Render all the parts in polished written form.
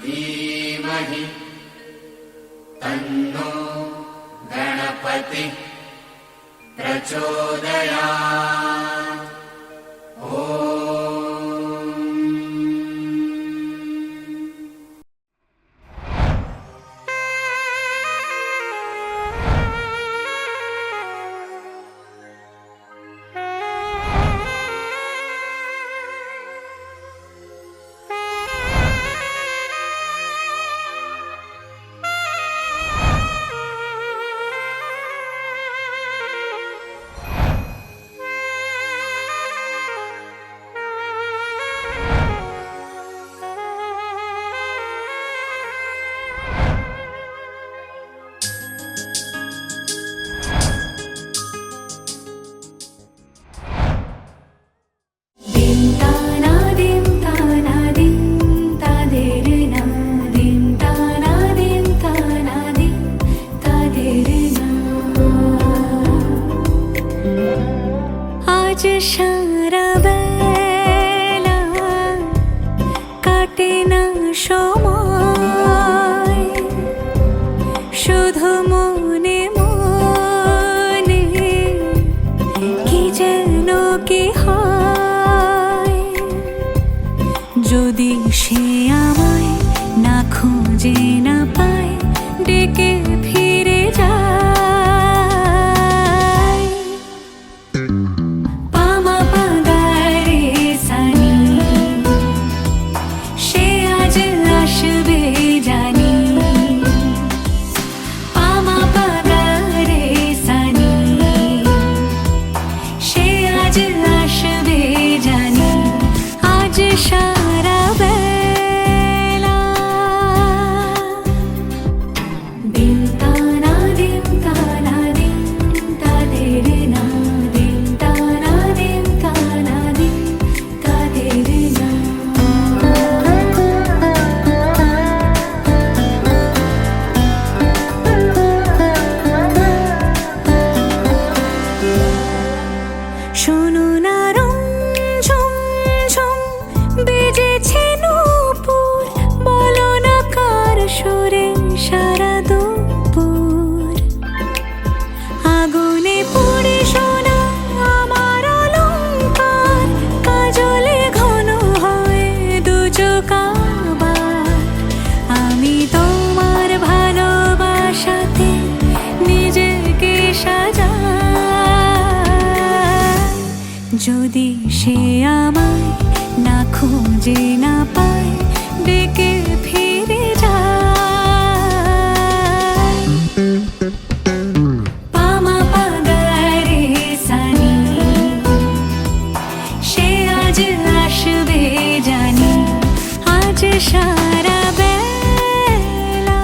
धीमहि तन्नो गणपतिः प्रचोदयात्। সারা বেলা কাটে না সময়, শুধু মনে মনে কি যেন কি হয়। যদি সে আমায় না খুঁজে না পায়, ডেকে ফিরে যায়। সারা বেলা দিন তানা দিন তানা দিন তাদের না, দিন তানা দিন তানা দিন তাদের না। শোনো না বেজেছে নূপুর, বলো না কার সুরে সারা দুপুর। আগুনে পুড়ে সোনা আমার অলংকার, কাজলে ঘন হয় দু চোখ আবার। আমি তোমার ভালোবাসাতে নিজেকে সাজাই। যদি সে আমায় না খুঁজে না পায়, ডেকে ফিরে যায়। পামা পাগারে সানি, সে আজ আসবে জানি, আজ সারা বেলা।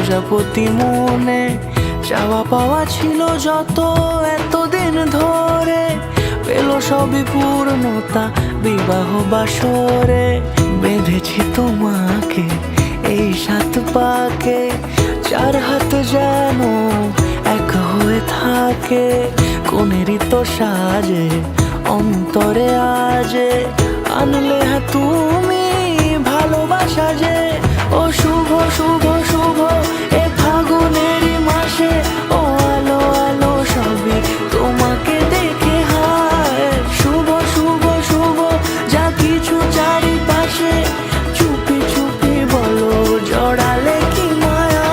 প্রজাপতি মনে চাওয়া পাওয়া ছিল যত এতদিন ধরে, পেল সবই পূর্ণতা বিবাহ বাসরে। বেঁধেছি তোমাকে এই 7 পাকে, 4 হাত যেন এক হয়ে থাকে। কোনেরই তো সাজে অন্তরে আজে আনলে হ্যাঁ তুমি ভালোবাসা যে। ও শুভ শুভ শুভ এ ফাগুনেরই মাসে, ও আলো আলো সবই তোমাকে দেখে হায়। শুভ শুভ শুভ যা কিছু চারিপাশে, চুপি চুপি বলো জড়ালে কি মায়া।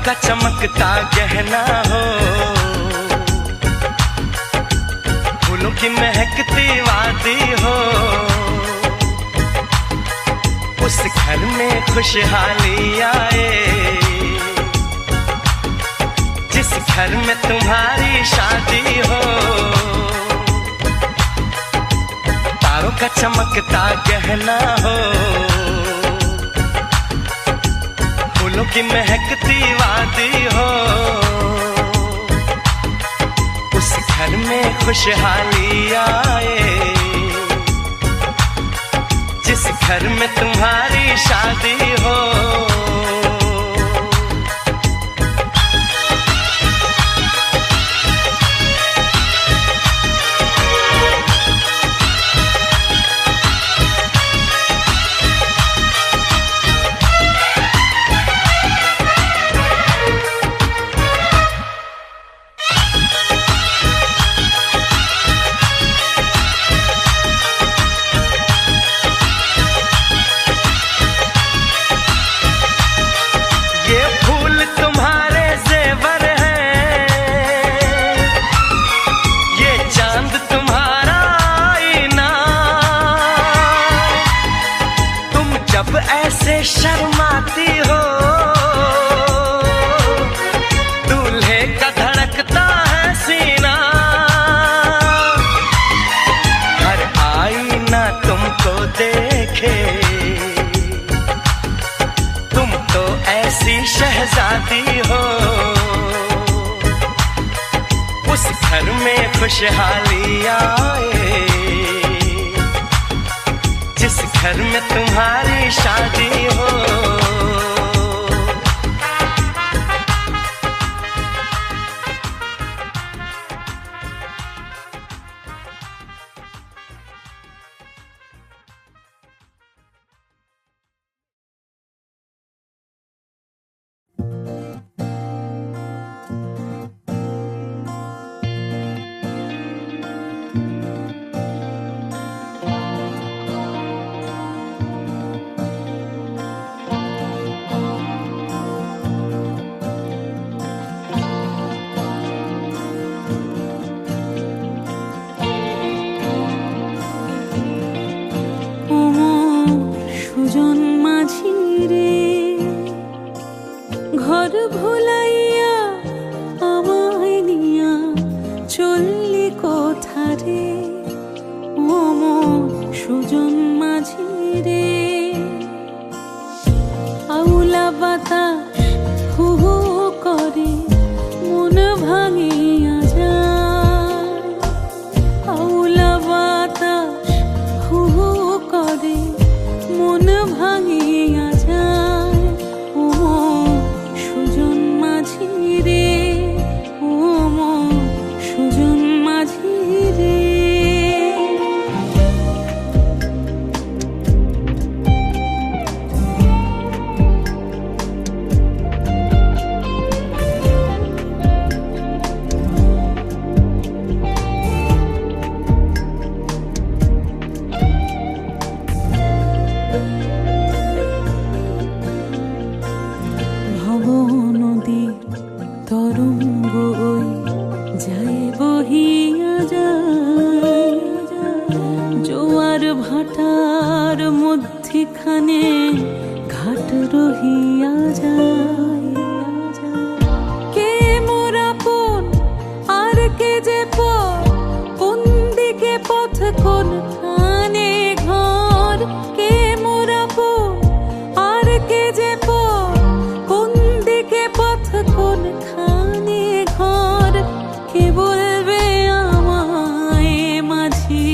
का चमकता गहना हो, फूलों की महकती वादी हो, उस घर में खुशहाली आए जिस घर में तुम्हारी शादी हो। तारों का चमकता गहना हो, फूलों की महकती वादी हो, उस घर में खुशहाली आए जिस घर में तुम्हारी शादी हो। ऐसे शर्माती हो, दूल्हे का धड़कता है सीना, हर आईना तुमको देखे, तुम तो ऐसी शहजादी हो। उस घर में खुशहाली आए जिस घर में तुम्हारी शादी हो। সুজন মাঝি রে, ঘর ভুলাইয়া আমায় নিয়া চললি কোথা রে, ও মন সুজন মাঝি রে। আউলা বাতাস হু হু করে মন ভাঙিয়া যায়, আউলা বাতাস হু হু করে মন ভাঙিয়া যায়, ও সুজন মাঝি রে, ও সুজন মাঝি রে। নদীর তরঙ্গ ওই যায় বহিয়া যায়, জোয়ার ভাটার মধ্যিখানে ঘাট রহিয়া যায়। কে মোর আপন আর কে যে পর, কোন দিকে পথ কোন খানে ঘর, কে মোর আপন আর কে যে পর, কোন খানে ঘর, কে বলবে আমায় মাঝি,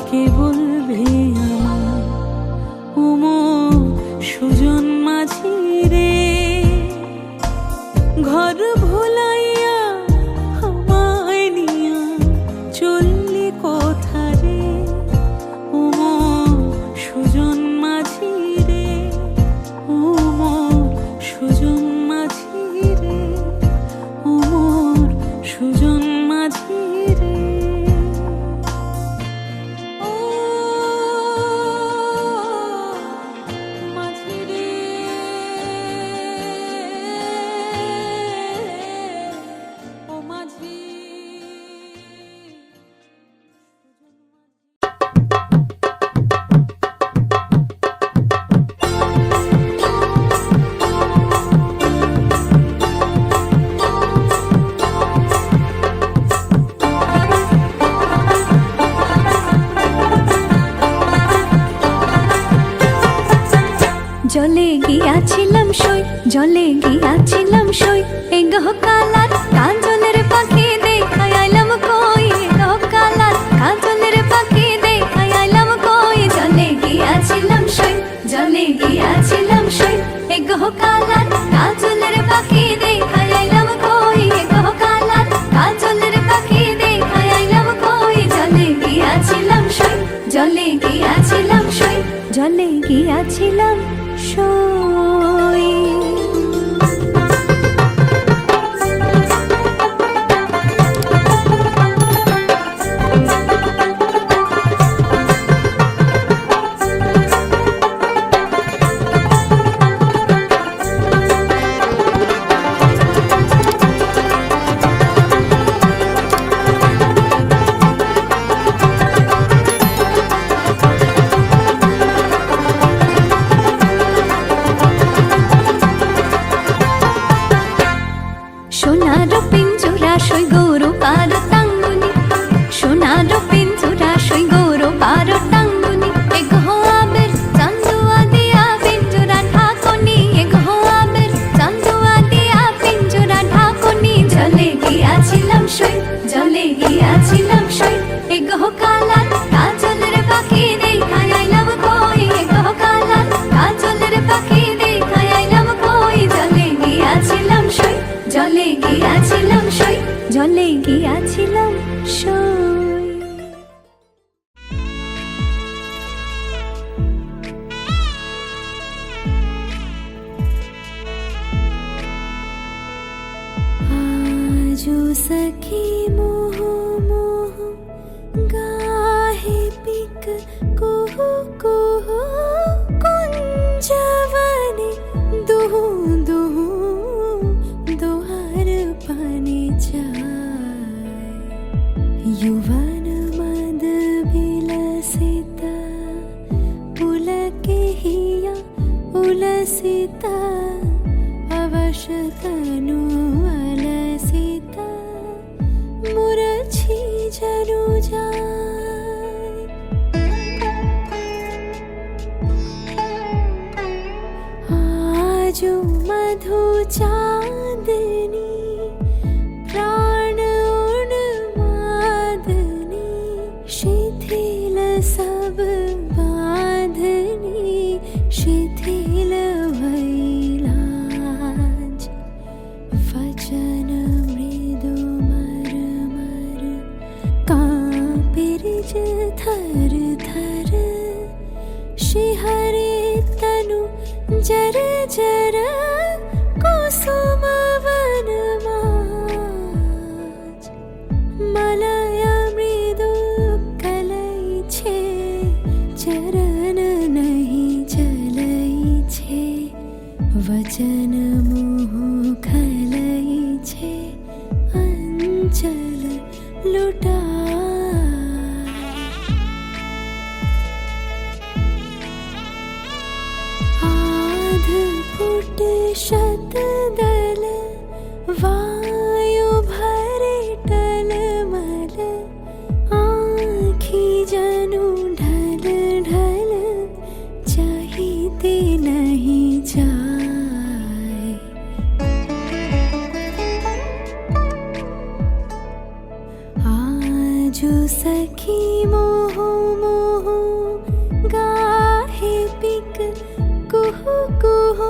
কে বলবে আমায়, ও সুজন মাঝি রে। জলে গিয়াছিলাম সই এগো কালার কাজলের পাখি দেখাই আইলাম কই এগো কালার কাজলের পাখি দেখাই আইলাম কই জলে গিয়াছিলাম সই জলে গিয়াছিলাম সই এগো কালার কাজলের পাখি দেখাই আইলাম কই এগো কালার কাজলের পাখি দেখাই আইলাম কই জলে গিয়াছিলাম সই জলে গিয়াছিলাম সই জলে গিয়াছিলাম সই সোনার পিঞ্জরা সই গৌর পার টাঙ্গুনি সোনার পিঞ্জরা সই গৌর পার টাঙ্গুনি এগো আবের চান্দুয়া দিয়া পিঞ্জরা ঢাকনি এগো আবের চান্দুয়া দিয়া পিঞ্জরা ঢাকনি জলে গিয়াছিলাম সই জলে গিয়াছিলাম সই এগো কালার কাজলের পাখি দেখাই আইলাম কই এগো কালার কাজলের পাখি দেখাই আইলাম কই জলে গিয়াছিলাম সই জলে গিয়াছিলাম সই জলে গিয়াছিলাম সই आजो सखी मोह मोह गाहे पिक कुहु कुहु कुंजवने दुहु दुहु दोहर पानी चाय युवन मद विलसिता पुलके हिया उलसिता अवशतनु अलसिता मुरछी जनु जाय आजो मधु चांदनी प्राण उन्मादनी शिथिल सब बांधनी शिथिल भैलाज वचन मृदु मर मर कांपिरिज थर थर शिहरे तनु जर जर कुसुम वन माज मलय मृदु कलई छे चरण नहीं चलई छे वचन मोह खलई छे अंचल लुटा फुट शत दल वायु भरे टल मल आँखी जनु ढल ढल चाहते नहीं जाए आजो सखी मोह मोह गाहे पिक कुहु कुहु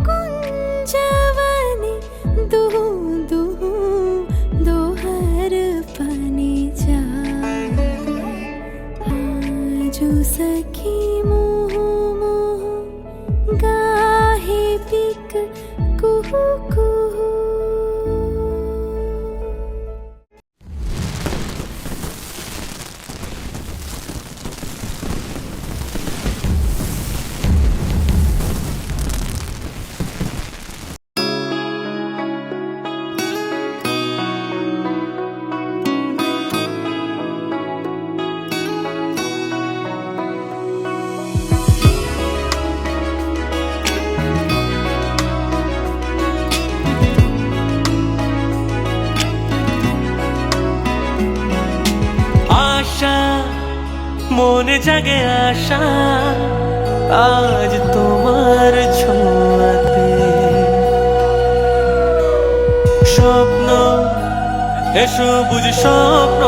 कुंजवने दुहु दुहु दोहर पानी चाय आजो सखी मोह मोह गाहे पिक कुहु कुहु মনে জাগে আশা আজ তোমার ছোঁয়াতে এসো বুঝ স্বপ্ন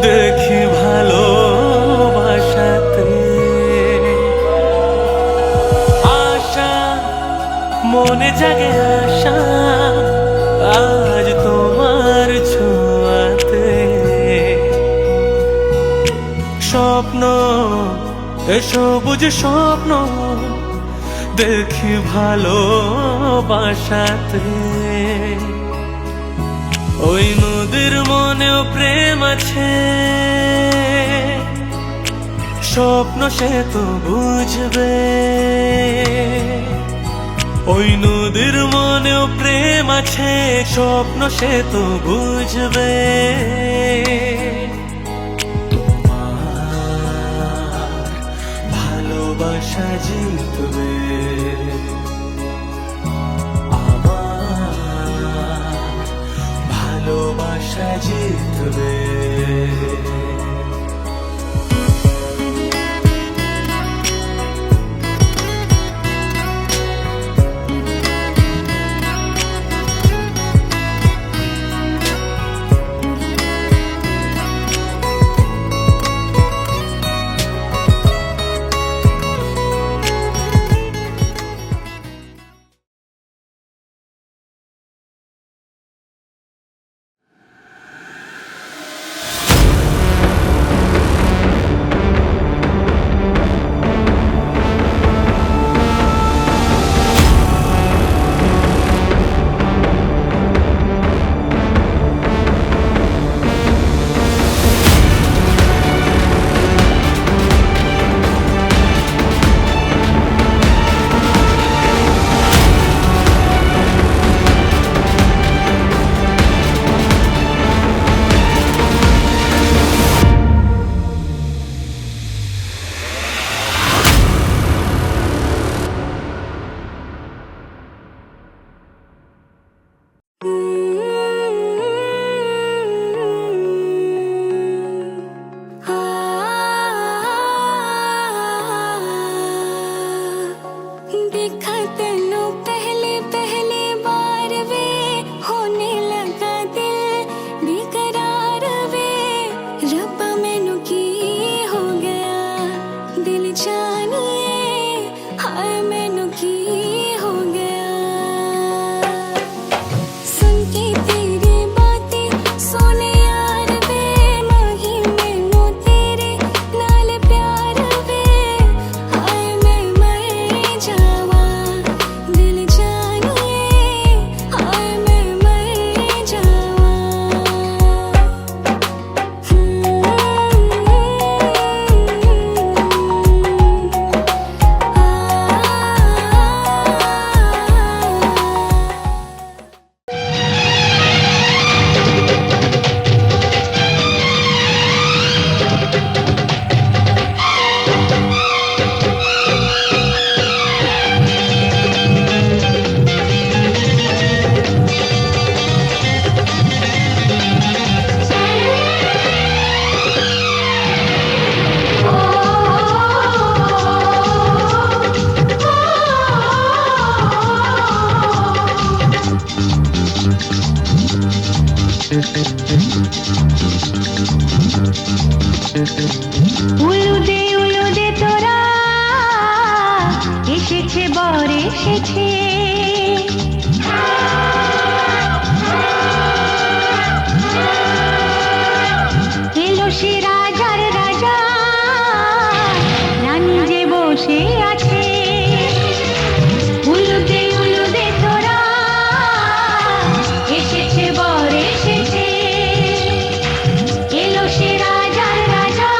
দেখি ভালোবাসাতে, আশা মনে জাগে আশা আজ তোমার ছোঁয়াতে। স্বপ্ন এসো বুঝ স্বপ্ন দেখি ভালোবাসাতে, ওই নদীর মনেও প্রেম আছে, স্বপ্ন সে তো বুঝবে। ওই নদীর মনেও প্রেম আছে, স্বপ্ন সে তো বুঝবে। তোমার ভালোবাসা জিতবে, আমার ভালোবাসা জিতবে। উলুদে তোরা এসেছে বর এসেছে, এলো সে রাজার রাজা, রানী যে বসে আছে। উলুদে তোরা এসেছে বর এসেছে, এলো সে রাজার রাজা।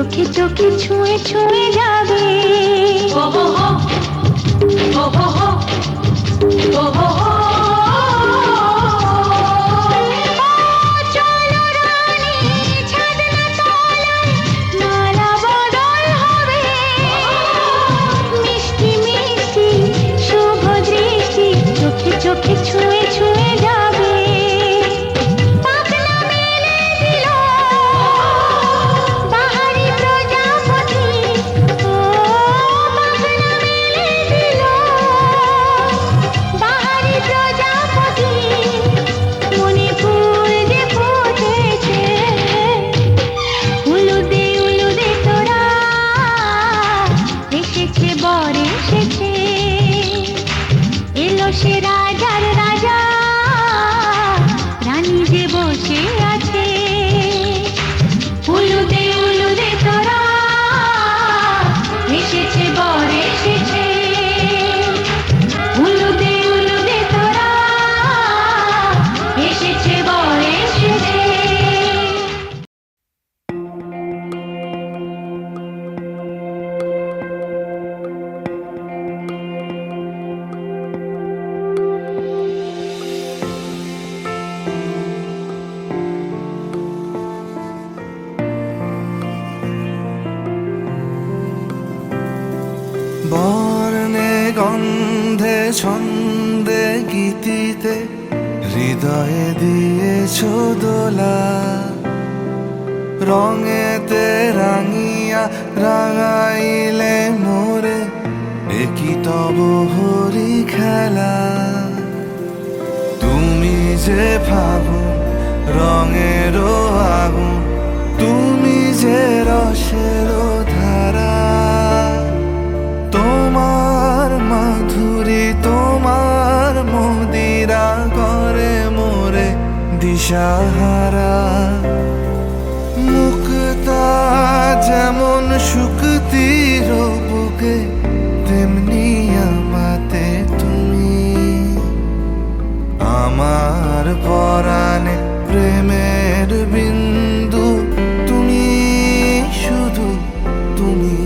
চোখে চোখে ছুঁয়ে ছুঁয়ে যাবে। ও হো হো, ও হো হো, ও হো হো। চলো রানী ছাদনা তলায় মালা বদল হবে। মিষ্টি মিষ্টি শুভ দৃষ্টি চোখে চোখে ছুঁয়ে ছুঁয়ে যাবে। পাখনা মেলে দিল বাহারি প্রজাপতি। ও পাখনা মেলে দিল বাহারি প্রজাপতি। মনে ফুল যে ফুটেছে উলুদে উলুদে তোরা। এসেছে বর এসেছে এলো সে রাজার রাজা। রানী যে বসে আছে উলুদে উলুদে তোরা। এসেছে বর এসেছে উলুদে উলুদে তোরা। এসেছে বর এসেছে। বর্ণে গন্ধে ছন্দে গীতিতে হৃদয়ে দিয়েছ দোলা। রঙেতে রাঙিয়া রাঙাইলে মোরে একই তব হরি খেলা। তুমি যে ফাগুন রঙেরও আগুন, তুমি যে রসেরও ধারা। তোমার মাধুরী তোমার মদিরা করে মোরে দিশাহারা। মুক্তা যেমন শুকতির বুকে তেমনি আমাতে তুমি। আমার পরাণে প্রেমের বিন্দু তুমি, শুধু তুমি।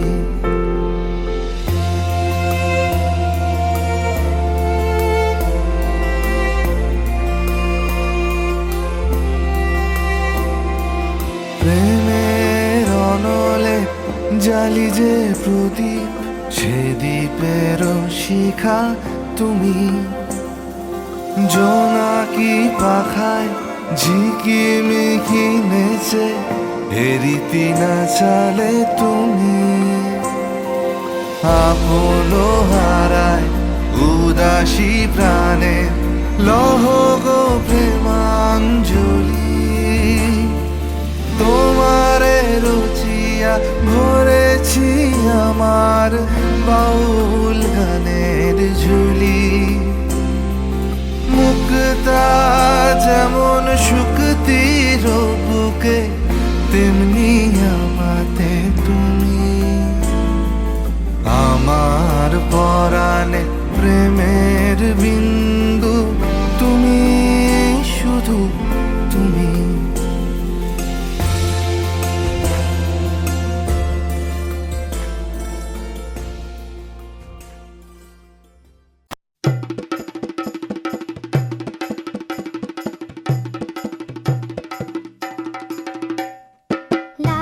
প্রেমের অনলে জালি যে প্রদীপ, সে দ্বীপের শিখা তুমি। জোনাকি পাখায় ঝিকিমিকি নেচে হেরিতি না চালে তুমি। আপন হারায় উদাসী প্রাণে লহ গো প্রেমাঞ্জলি। তোমারে রুচিয়া ভরেছি আমার বাউল গানের ঝুলি। মুক্তা যেমন শুকতির বুকে তেমনি আমাতে তুমি। আমার পরাণে প্রেমের বিন্দু তুমি, শুধু তুমি। লা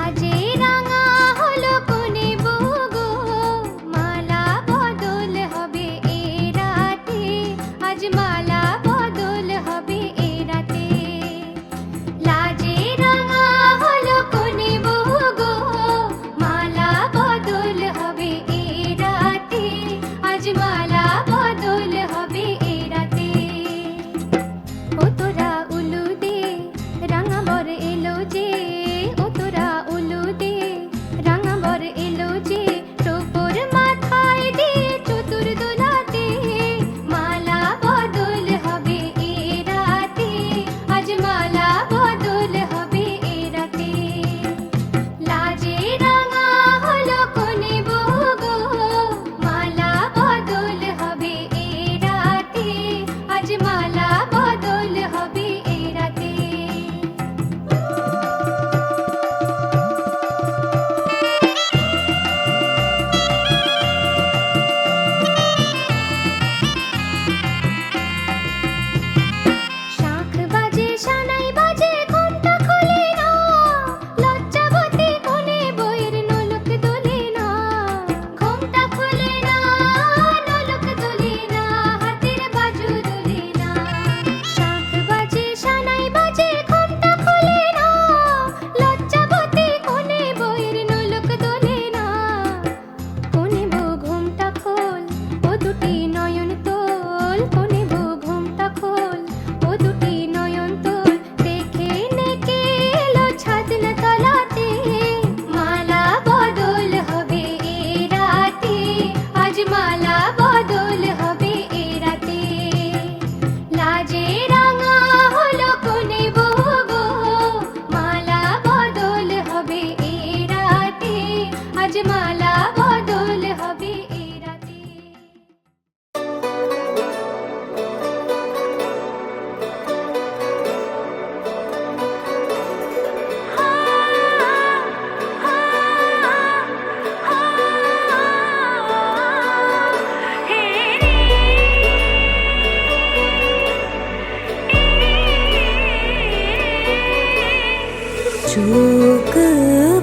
शोक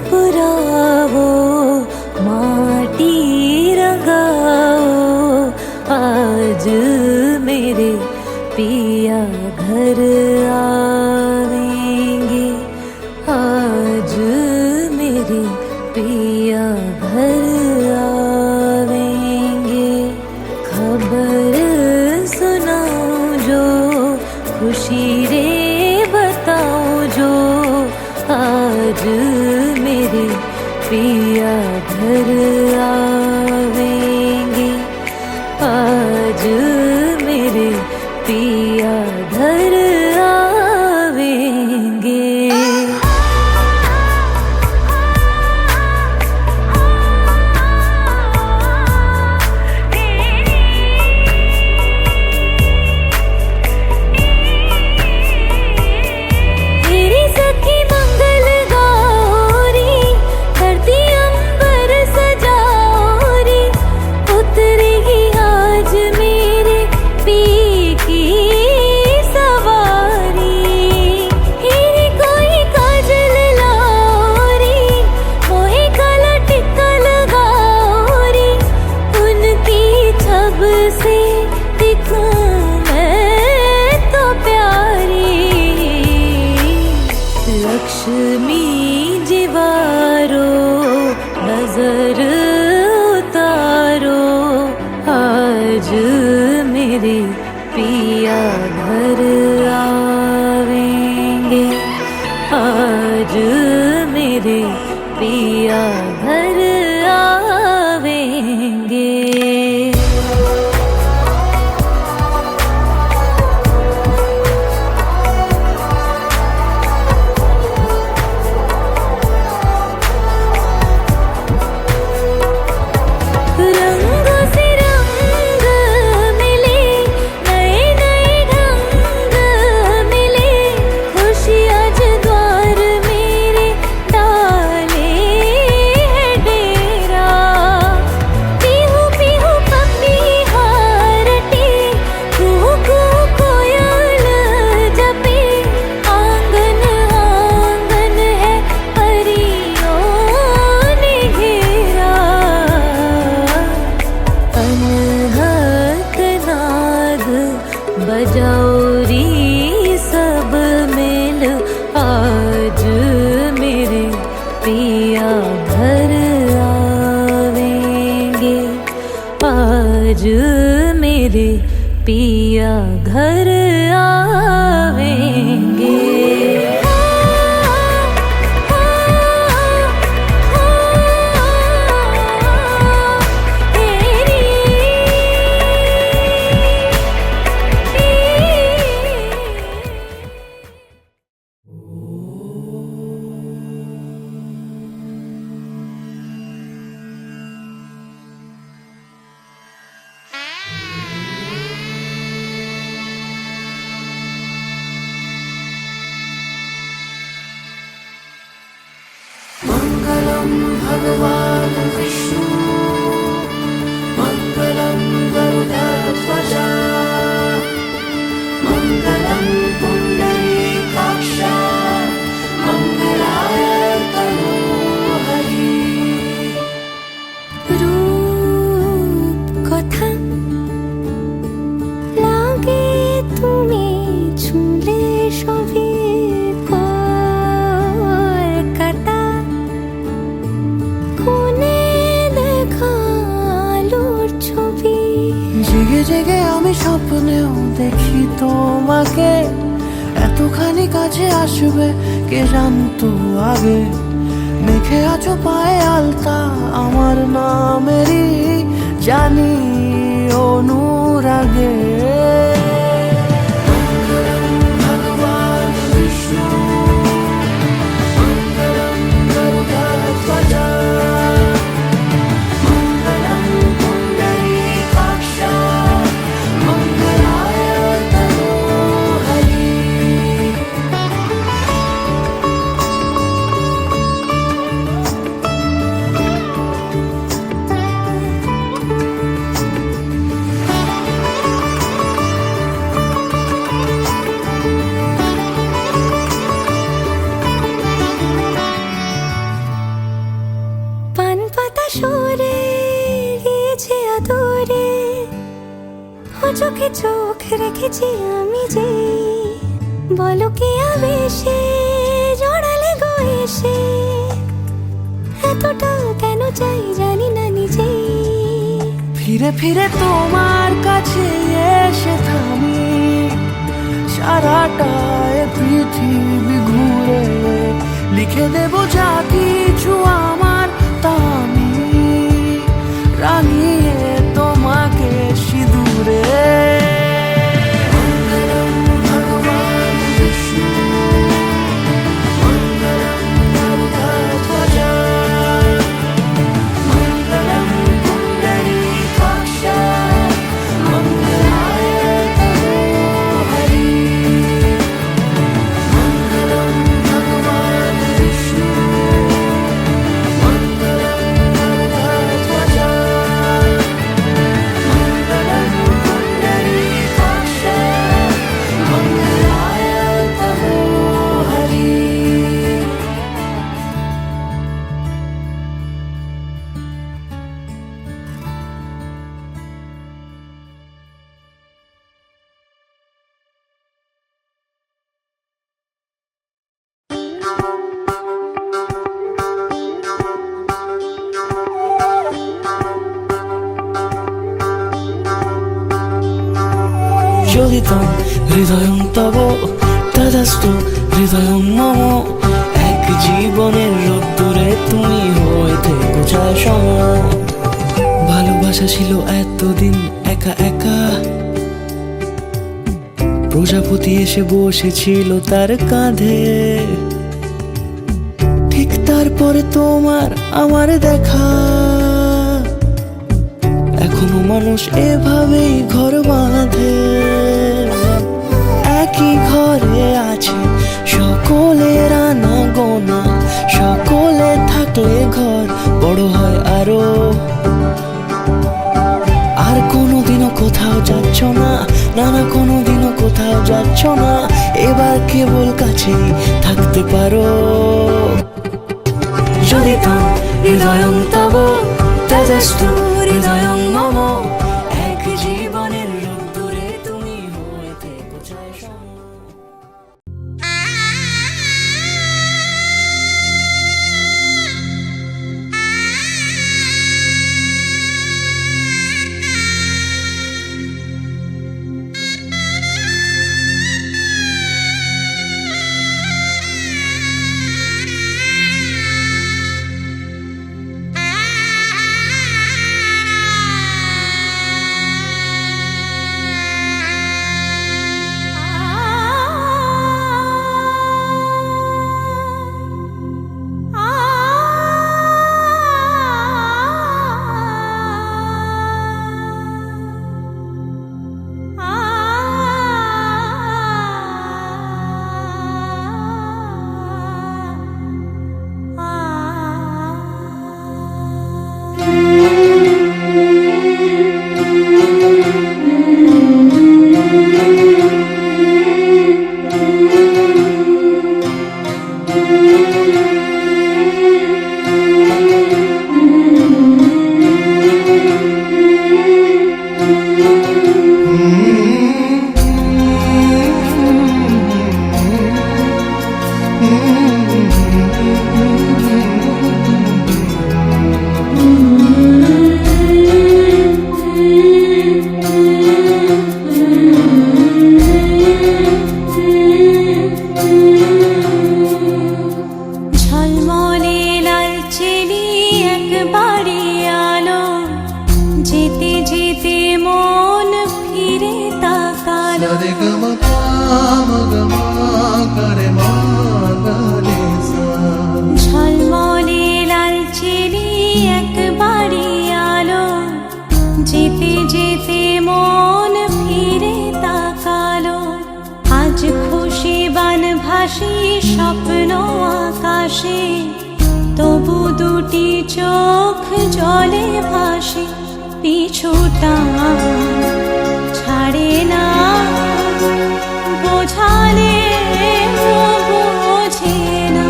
पुरावो माटी रंगाओ आज मेरे पिया घर आवेंगे आज मेरे पिया घर आवेंगे खबर सुनाओ जो खुशी रे बताओ जो आज मेरे पिया घर आवेंगे आज मेरे पिया घर आवेंगे मेरी सखी मंगल गौरी धरती अंबर सजाओरी उतरेगी आज मेरे पी की सवारी हीरे कोई काजल लाओरी मोहे काला टिक्का लगाओरी उनकी छब से दिखूं मैं तो प्यारी लक्ष्मी जीवारो नजर उतारो आज मेरे पिया घर आवेंगे आज मेरे पिया घर आवेंगे रंगों से रंग मिले नए नए ढंग मिले खुशी आज द्वार मेरे डाले है डेरा पीहू पीहू पपी हारटी कूकू कोयल जपे आंगन आंगन है परियों ने घेरा अनहद नाद बजाओरी सब मिल आज मेरे पिया घर आवेंगे आज मेरे पिया घर आवेंगे मंगलम भगवान विष्णु मंगलम गरुड़ध्वज मंगलम पुंडरीकाक्ष मंगलाय तनोहरि रूप কথা লাগে তুমি ছুঁলে সবই কলকাতা কোনে দেখা আলোর ছবি জেগে জেগে আমি স্বপ্নেও দেখি তোমাকে এতখানি কাছে আসবে কে জানতো আগে মেখে আছো পায়ে আলতা আমার নামেরই জানি অনুরাগে मंगलम भगवान विष्णु मंगलम गरुड़ध्वज मंगलम पुंडरीकाक्ष मंगलाय तनोहरि চোখে চোখ রেখেছি আমি যে, বলো কি আবেশে জড়ালে গো এসে, এতটা কেন চাই জানি না নিজে। ফিরে ফিরে তোমার কাছে এসে থামি, সারাটা এ পৃথিবী ঘুরে লিখে দেব যা কিছু আমার, তা আমি রাঙিয়ে তোমাকে সিঁদুরে। মঙ্গলম ভগবান বিষ্ণু, মঙ্গলম গরুড়ধ্বজা, মঙ্গলম পুণ্ডরীকাক্ষ, মঙ্গলায় তনো হরি। মঙ্গলম ভগবান বিষ্ণু, মঙ্গলম গরুড়ধ্বজা, মঙ্গলম পুণ্ডরীকাক্ষ, মঙ্গলায় তনো হরি। চলিতম হৃদয়ং তব তদস্তু হৃদয়ং মম, এক জীবনের রোদ্দুরে তুমি হয়ে থেকো ছায়া সম। ভালোবাসা ছিল এতদিন একা একা, প্রজাপতি এসে বসেছিল তার কাঁধে, ঠিক তারপরে তোমার আমার দেখা। এখনো মানুষ এভাবেই ঘর বাঁধে, একই ঘরে আছে সকলের আনা গোনা, সকলে থাকলে ঘর বড় হয় আরো। আর কোনোদিনও কোথাও যাচ্ছ না, না না কোনোদিনও কোথাও যাচ্ছ না, এবার কেবল কাছেই থাকতে পারো। যদি তো হৃদয়ং তব তেজস্তু হৃদয়ং মম, এক জীবনের রোদ্দুরে তুমি হয়ে থেকো ছায়া সম। ঝলমলে লাল চিনি একবারই আলো, যেতে যেতে মন ফিরে তাকালো। আজ খুশি বানভাসি স্বপ্ন আকাশে, তবু দুটি চোখ জলে ভাসে। পিছুটা ছাড়ে না, বোঝালে বোঝে না।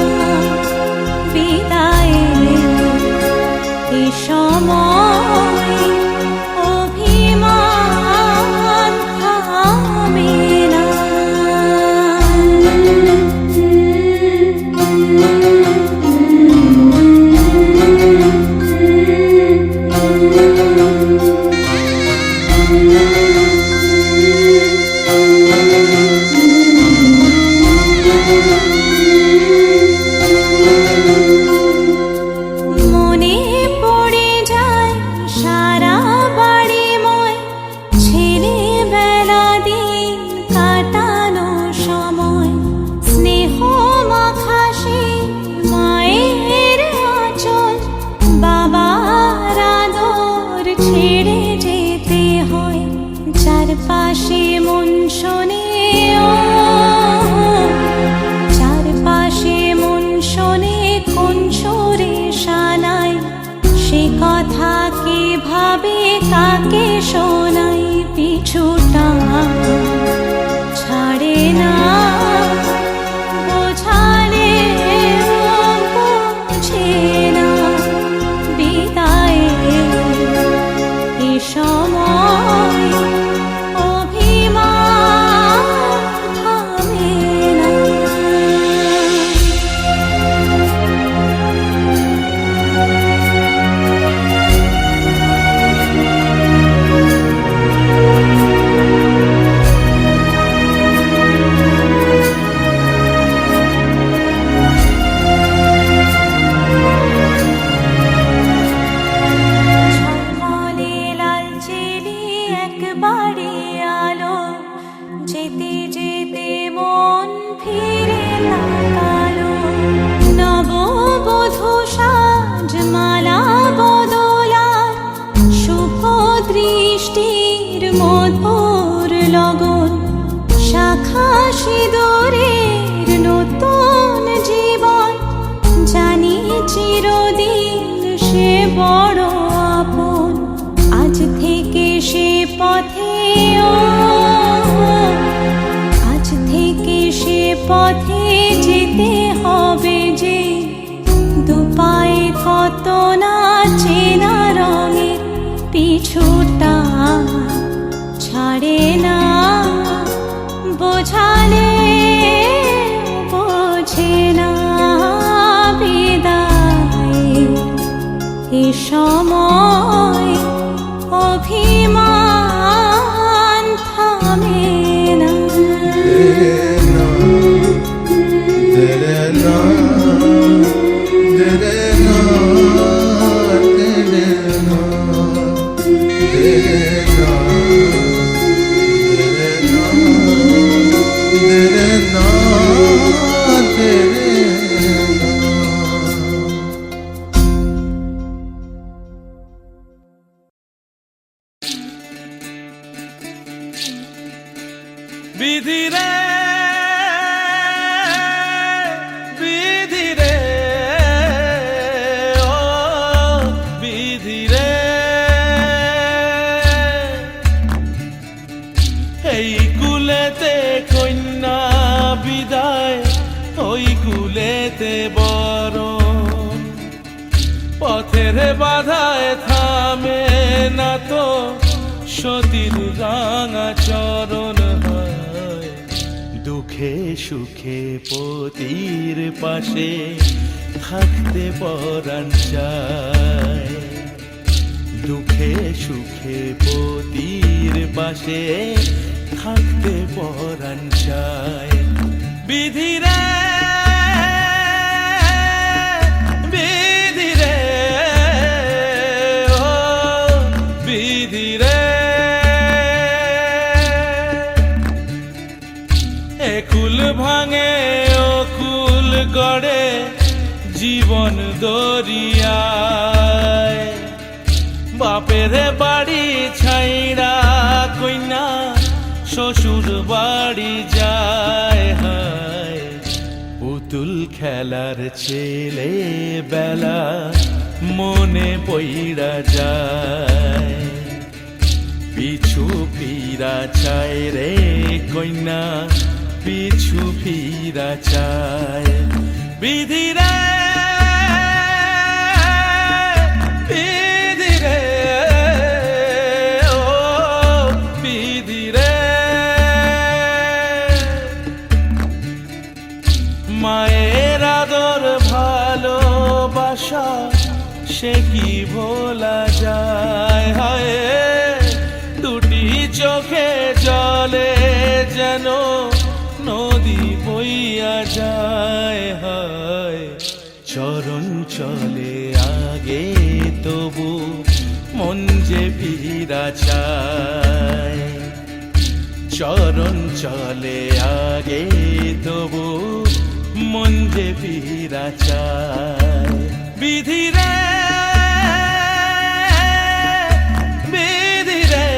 বিদায়ের এ সময় অভিমান চারপাশে মন শোনে চারপাশে মন শোনে কোন সুরে শানাই সে কথা কে ভাবে কাকে শোনাই পিছুটা ছাড়ে না বোঝালে বুঝে না বিদায়ে এ সময় অভিমান থামে না। ঝলমলে লালচেলি একবারে আলো যেতে যেতে মন ফিরে তাকালো নববধূ সাজমালা বদলার শুভ দৃষ্টির মধুর লগন শাখা সিঁদুরের নতুন জীবন জানি চিরদিন সে বড় আপন আজ থেকে সে পথে আজ থেকে সে পথে যেতে হবে যে দুপায়ে কত না চেনা রঙের পিছুটা ছাড়ে না বোঝালে বোঝে না বিদায় এ সময় অভিমান থামে না। বিধি রে বিধি রে ও বিধি রে এই কুলেতে কন্যা বিদায় ওই কুলেতে বরণ পথের বাধায় থামে না তো সতীর রাঙা চরণ হয় দুঃখে সুখে পতির পাশে থাকতে পরাণ চায় দুঃখে সুখে পতির পাশে থাকতে পরাণ চায় বিধি রে বিধি রে ও বিধি রে একুল ভাঙে অকুল গড়ে জীবন দরিয়ায় বাপের বাড়ি ছাইড়া কইনা শ্বশুর বাড়ি যায় হায় পুতুল খেলার ছেলে বেলা মনে পইড়া যায় পিছু ফিরা চায় রে কইনা পিছু ফিরা চায় বিধি রে বিধি রে ও বিধি রে মায়ের আদর ভালোবাসা সে কি ভোলা যায় হায় দুটি চোখে জলে যেন নদী বইয়া যায় হায় চরণ চলে আগে তবু মন যে ফিরা চায় চরণ চলে আগে তবু মন যে ফিরা চায় বিধি রে বিধি রে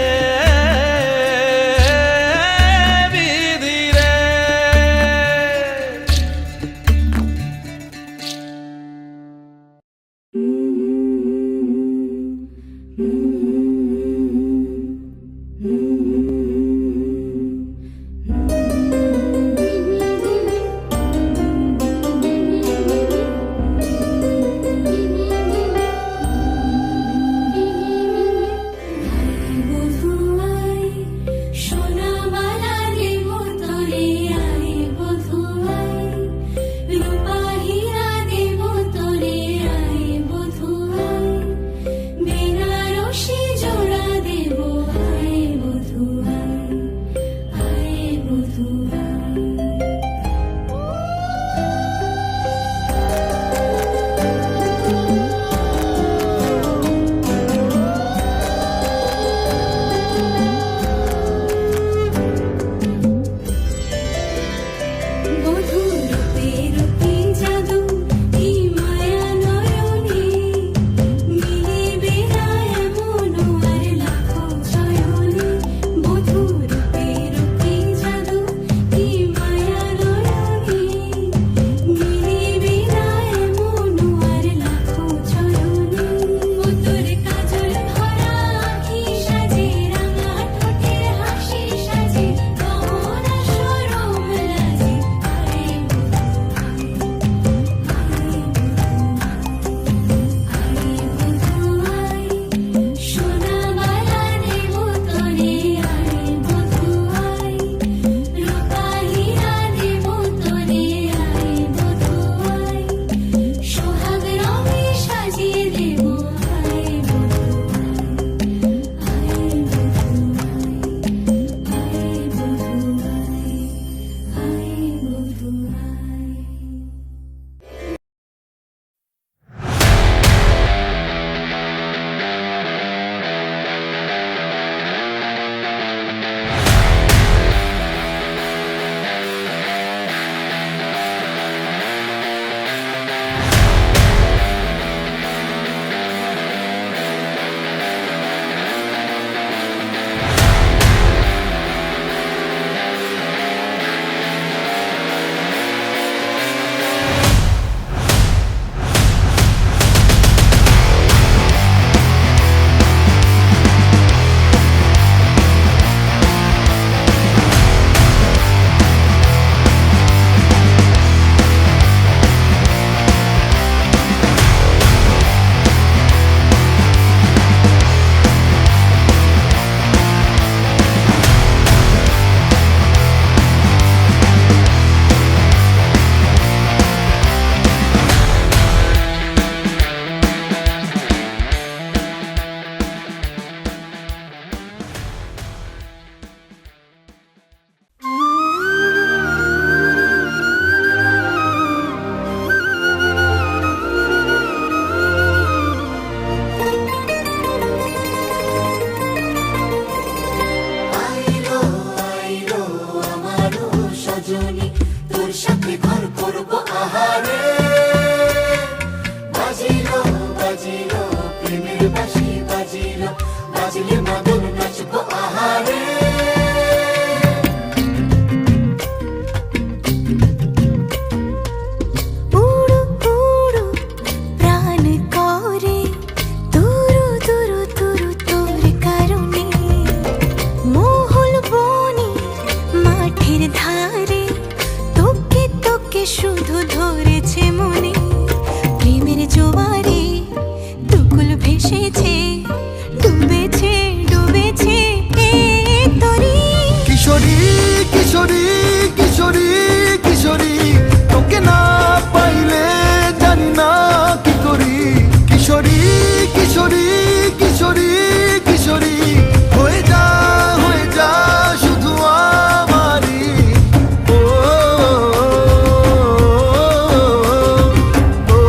বাজলে মাদল নাচবো আহারে। উড়ু উড়ু প্রাণ করে তুরু তুরু তুরু তোর কারণে, মহল বনে মাঠের ধারে তোকে তোকে শুধু ধরেছে মনে। প্রেমের জোয়ারে দুকুল ভেসেছে, ডুবেছে ডুবেছে এ তরি। কিশোরী কিশোরী কিশোরী কিশোরী, তোকে না পাইলে জানি না কি করি। কিশোরী কিশোরী কিশোরী কিশোরী, হয়ে যা শুধু আমারই। ও, ও, ও,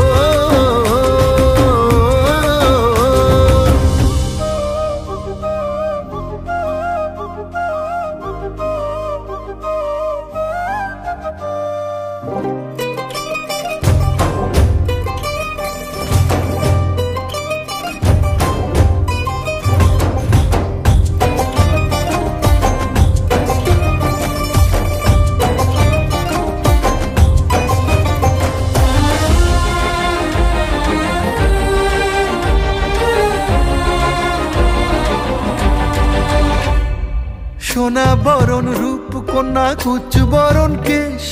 সোনা বরণ রূপ কন্যা কুচ বরণ কেশ,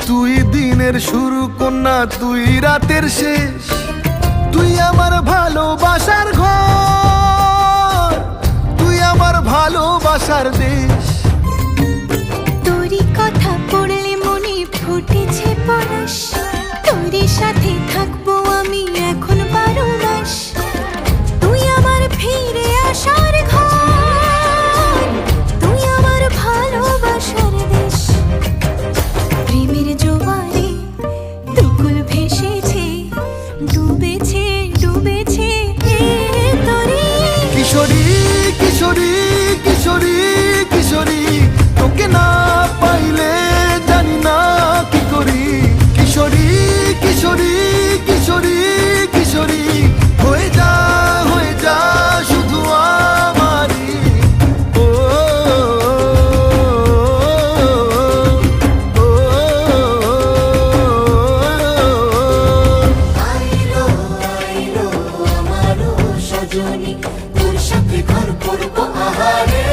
তুই দিনের শুরু কন্যা তুই রাতের শেষ। তুই আমার ভালোবাসার ঘর, তুই আমার ভালোবাসার দেশ। তোরই কথা পড়লে মনে ফুটেছে পরশ, তোরই সাথে থাকবো আমি এখন 12 মাস। তুই আমার ফিরে আসার ঘর, তুই আমার ভালোবাসার দেশ। প্রেমের জোয়ারে দুকুল ভেসেছে, ডুবেছে ডুবেছে এ তরি। কিশোরী কিশোরী কিশোরী কিশোরী, তোকে না পাইলে জানি না কি করি। কিশোরী কিশোরী কিশোরী কিশোরী, হয়ে যা শুধু আমারই। ও, ও, ও, আইলো আইলো আমারও সজনী, তোর সাথে ঘর করবো আহারে।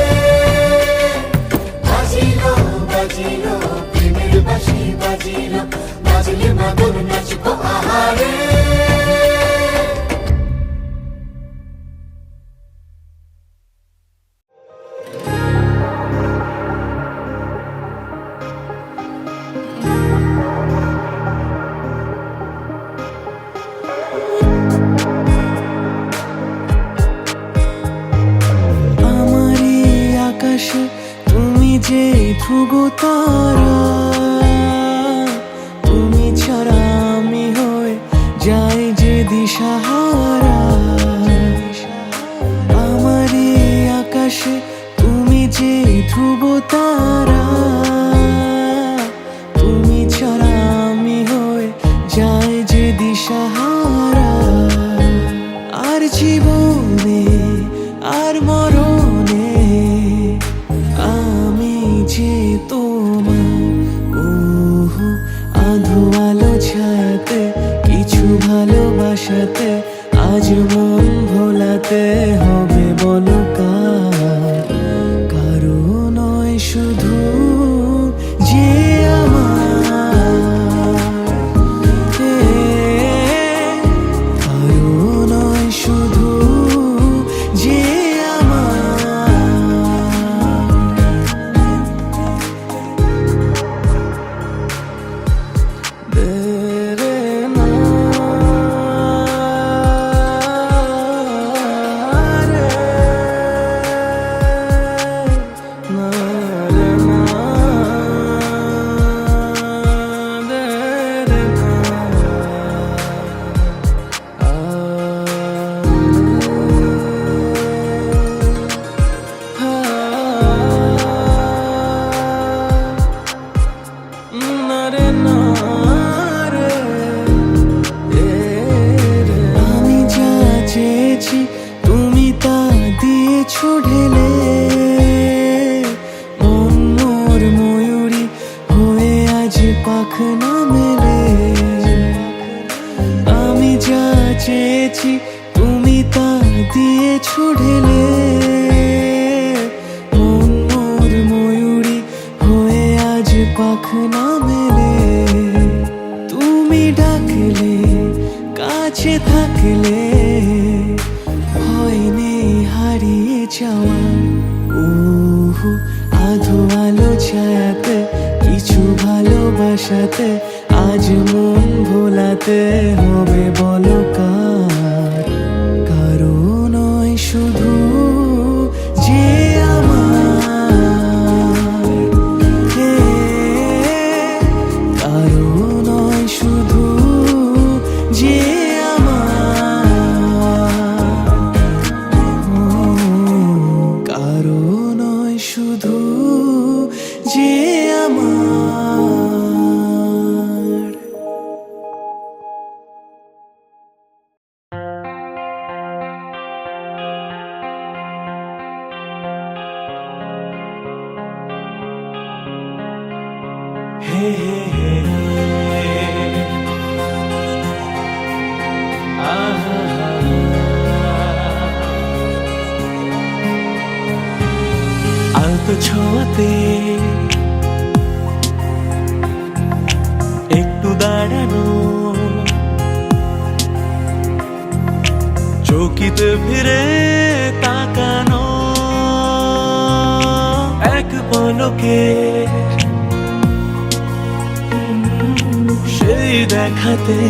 বাজিলো বাজিলো প্রেমের বাঁশি বাজিলো, বাজলে মাদল নাচবো আহারে। আমারই আকাশে তুমি যে ধ্রুব তারা, তুমি ছাড়া আমি হয়ে যাই যে দিশাহারা। আমারই আকাশে তুমি যে ধ্রুব তারা, তুমি ছাড়া আমি হয়ে যাই যে দিশাহারা। আর জীবনে আর মরণে আমি যে তোমার। ওহো আধো আলো ছায়াতে কিছু ভালোবাসাতে, আজ মন ভোলাতে হবে বলো কার। কারো নয় শুধু যে আমার, কারো নয় শুধু যে আমার। চেয়েছি তুমি তা দিয়েছো ঢেলে। মন মোর ময়ূরী হয়ে আজ পাখনা মেলে। তুমি ডাকলে কাছে থাকলে ভয় নেই হারিয়ে যাওয়ার। উহু আধো আলো ছায়াতে কিছু ভালোবাসাতে আজ মন ভোলাতে হবে বলো কার। কারো নয় শুধু যে আমার, হে, কারো নয় শুধু যে কারো নয় শুধু যে আমার। হে হে হে আহা আলতো ছোঁয়াতে একটু দাঁড়ানো, চৌকিতে ফিরে তাকানো, এক পলকে সেই দেখাতে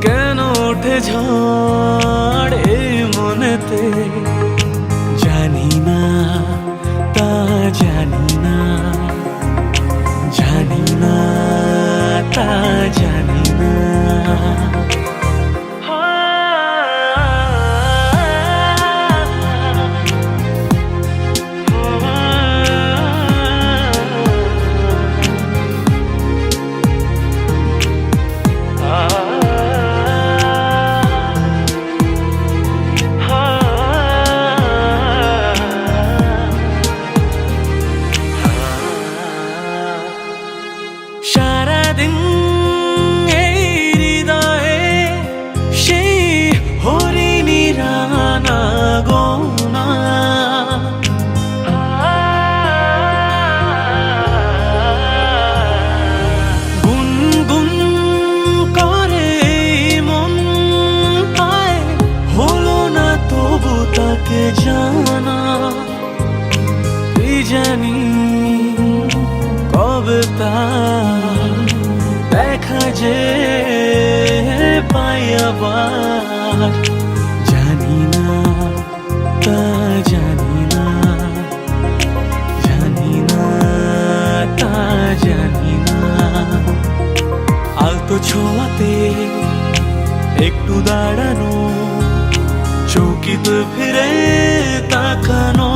কেন ওঠে ঝড় এই মনেতে। জানি না তা জানি না, জানি না তা জানি না। সারাদিন এই হৃদয়ে সেই হরিণীর আনাগোনা। গুনগুন করে মন পায়, হলো না তবু তাকে জানা। কি জানি কবে তা দেখা যে পাই আবার। জানি না তা জানি না, জানি না তা জানি না। আলতো ছোঁয়াতে একটু দাঁড়ানো, চৌকিতে ফিরে তাকানো,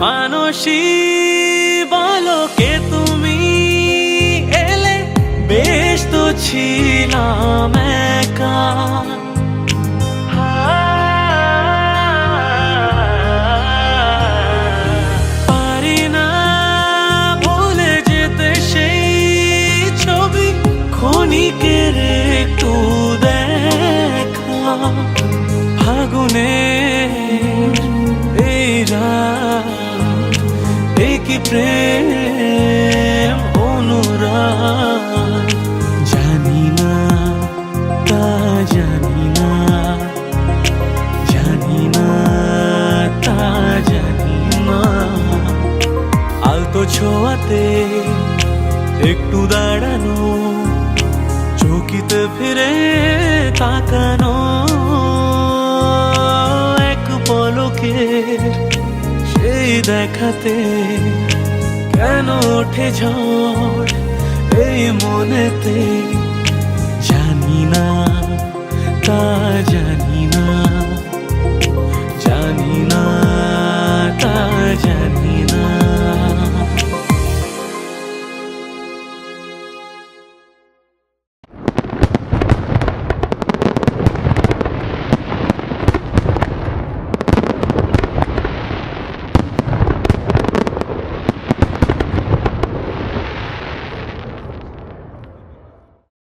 মানসী বলকে তুমি এলে বেশ তো ছিলাম একা। পারি না ভুলে যেতে সেই ছবি ক্ষণিকের একটু দেখা। ফাগুনে এই রাত, কি প্রেম অনুরাগ। জানি না তা জানি না, জানি না তা জানি না। আলতো ছোঁয়াতে একটু দাঁড়ানো, চৌকিতে ফিরে তাকানো, এক পলকে সেই দেখাতে কেন ওঠে ঝড় এই মনেতে।